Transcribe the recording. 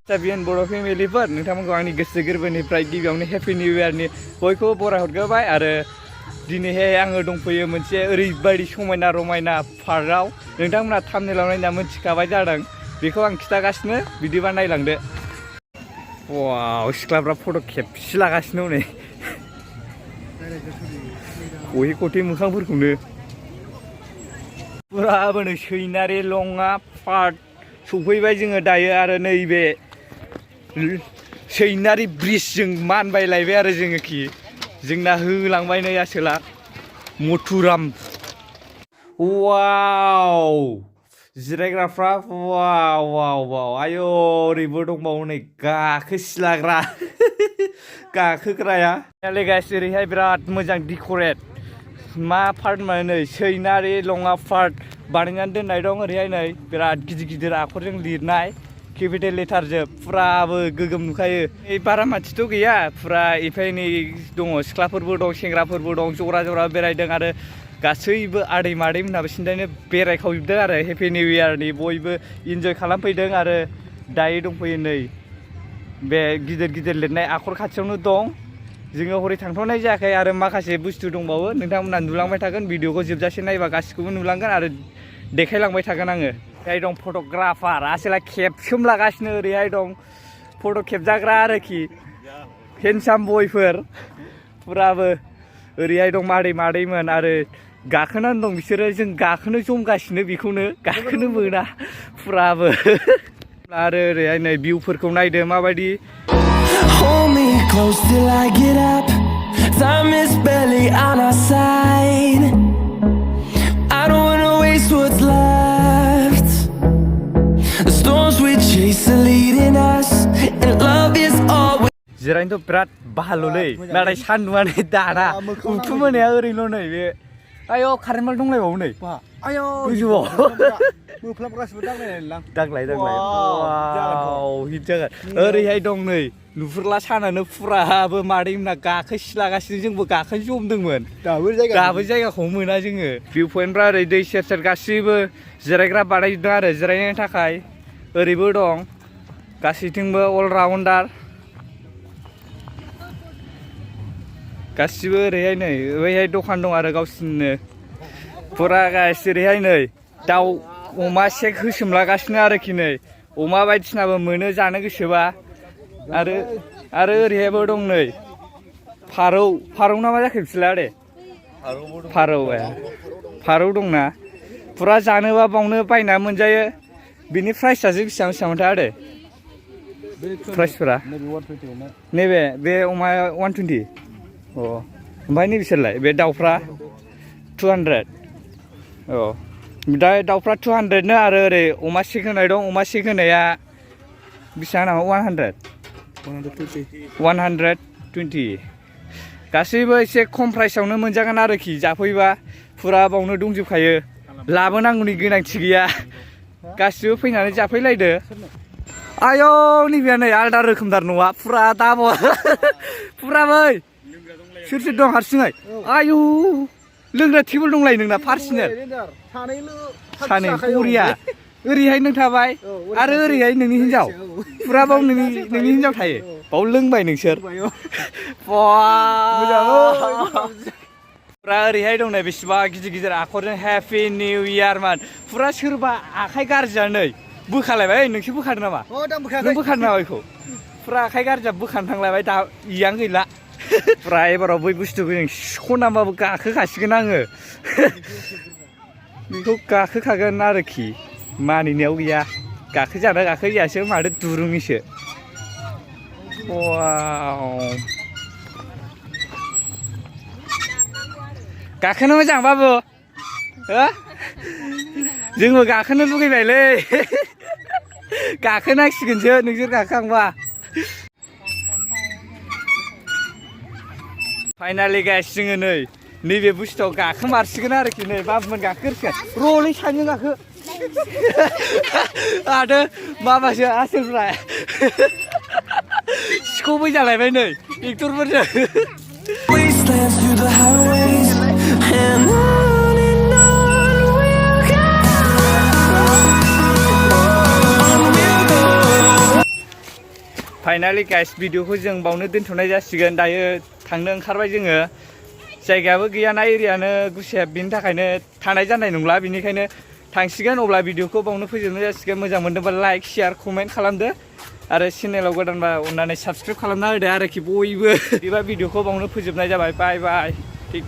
Sabian Bodo family पर नोंथांमोनखौ आंनि गोसो गोरबोनिफ्राय गिबियावनो हेपि निउ इयारनि बयखौबो बराय हरग्रोबाय आरो दिनैहाय आङो दंफैयो मोनसे ओरैबायदि समायना रमायना पार्कआव नोंथांमोना थाम्बनेलाव नायना मोनथिखाबाय जादों बेखौ आं खिथागासिनो बिदिबा नायलांदो वाव सिख्लाफ्रा फट' खेबसे लागासिनो नै खहे खथे मोखांफोरखौनो पुराबो नै सैनारि लङा पार्क सफैबाय जोङो दायो आरो नैबे सैनारि ब्रिजजों मानबायलायबाय आरो जोङो खि जोंना होलांबाय नै आसोला मथुराम वाव जिरायग्राफ्रा वाव वाव वाव आयौ ओरैबो दंबावो नै गाखोसिलाग्रा गाखोग्राया गाइस ओरैहाय बिराद मोजां डेक'रेट मा पार्क माने नै सैनारि लङा पार्क बानायनानै दोननाय दं ओरैहाय नै बिराद गिदिर गिदिर आखरजों लिरनाय केपिटेल लेटारजों फुराबो गोगोम नुखायो बारा मानसिथ' गैया फुरा एफा एनै दङ सिख्लाफोरबो दं सेंग्राफोरबो दं जरा जरा बेरायदों आरो गासैबो आदै मादैमोनहाबो सिन्थायनो बेरायखावजोबदों आरो हेपि निउ इयारनि बयबो इन्जय खालामफैदों आरो दायो दंफैयो नै बे गिदिर गिदिर लिरनाय आखर खाथियावनो दं जोङो हरै थांथ'नाय जायाखै आरो माखासे बुस्थु दंबावो नोंथांमोना नुलांबाय थागोन भिडिअखौ जोबजासे नायबा गासिखौबो नुलांगोन आरो देखायलांबाय थागोन आङो ओरैहाय दं फट'ग्राफार आसोला खेबसोमलागासिनो ओरैहाय दं फट' खेबजाग्रा आरोखि हेन्डसाम बयफोर फुराबो ओरैहाय दं मादै मादैमोन आरो गाखोनानै दं बिसोरो जों गाखोनो जमगासिनो बेखौनो गाखोनो मोना फुराबो आरो ओरैहाय नै भिउफोरखौ नायदो माबायदि Hold me close till I get up. Time is barely on our side. I don't wanna waste what's left. The storms we chase are leading us, and love is all we. जिरायनोथ' बिराद बाहाल'लै नाथाय सान्दुंआनो दाना उखु मोनाया ओरैनो नै बे आयौ current bulb दंलायबावो नै आयौ गोजौआव मोफ्लामगासिनो दांलाय वाव हिट जागोन ओरैहाय दं नै नुहुरला सानानो फुराबो मादैमोना गाखोसिलागासिनो जोंबो गाखोनो जमदोंमोन दाबो जायगाखौ मोना जोङो भिउ पइन्टफ्रा ओरै दै सेर सेर गासैबो जिरायग्रा बानायजोबदों आरो जिरायनायनि थाखाय ओरैबो दं गासैथिंबो अलराउन्डार गासिबो ओरैहाय नै ओरैहाय दखान दं आरो गावसिनिनो फुरा गाइस ओरैहाय नै दाउ अमा सेक होसोमलागासिनो आरोखि नै अमा बायदिसिनाबो मोनो जानो गोसोबा आरो ओरैहायबो दं नै फारौ ना मा जाखो बिसोरला दे फारौ दंना फुरा जानोबा बावनो बायना मोनजायो बिनि प्राइसआसो बेसेबांथाय आरो प्राइसफोरा नैबे बे अमाया 120 अ ओमफ्राय नै बिसोरलाय बे दाउफ्रा 200 औ दा दाउफ्रा 200 नो आरो ओरै अमा सेक होनाय दं अमा सेक होनाया बेसेबां नामा 120 गासैबो एसे खम प्राइसआवनो मोनजागोन आरोखि जाफैबा फुरा बावनो दंजोबखायो लाबोनांगौनि गोनांथि गैया गासिबो फैनानै जाफैलायदो आयौ नैबेया नै आलदा रोखोमदार न'आ फुरा दाबो फुराबै सोर सोर दं हारसिङै आयौ लोंग्रा टेबोल दंलाय नोंना पार्सनेल सानै बरिया ओरैहाय नों थाबाय आरो ओरैहाय नोंनि हिन्जाव फुरा बाव नोंनि हिन्जाव थायो बाव लोंबाय नोंसोर फुरा ओरैहाय दंनाय बेसेबा गिदिर गिदिर आखरजों हेपि निउ इयार मान फुरा सोरबा आखाइ गाज्रिया नै बोखालायबाय नोंसोर बोखादों नामा नों बोखादों नामा बेखौ फुरा आखाइ गाज्रिया बोखानो थांलायबाय दा इयां गैला फुरा एबाराव बै बुस्थुखौ जों सिख'नाबाबो गाखोखासिगोन आङो बेखौ गाखोखागोन आरोखि मानिनायाव गैया गाखोजाना गाखोजायासो माथो दुरुंनिसो वाव गाखोनो मोजां बाबु जोंबो गाखोनो लुगैबायलै गाखोनांसिगोनसो नोंसोर गाखोखांबा फाइनालि गाइस जोङो नै नैबे बुस्थुआव गाखोमारसिगोन आरोखि नै बाबुमोन गाखोसिगोन र'लै सानैजों गाखो आरो माबासो आसोलफ्रा सिख'बै जालायबाय नै एक्टरफोरजों फाइनालि गाइस भिडिअखौ जों बावनो दोनथ'नाय जासिगोन दायो थांनो ओंखारबाय जोङो जायगायाबो गैयाना एरियानो गुसेब बिनि थाखायनो थानाय जानाय नंला बिनिखायनो थांसिगोन अब्ला भिडिअखौ बावनो फोजोबनाय जासिगोन मोजां मोनदोंबा लाइक शेयार कमेन्ट खालामदो आरो चेनेलाव गोदानबा अननानै साबस्क्राइब खालामना होदो आरोखि बयबो बिदिबा भिडिअखौ बावनो फोजोबनाय जाबाय बाय बाय थिक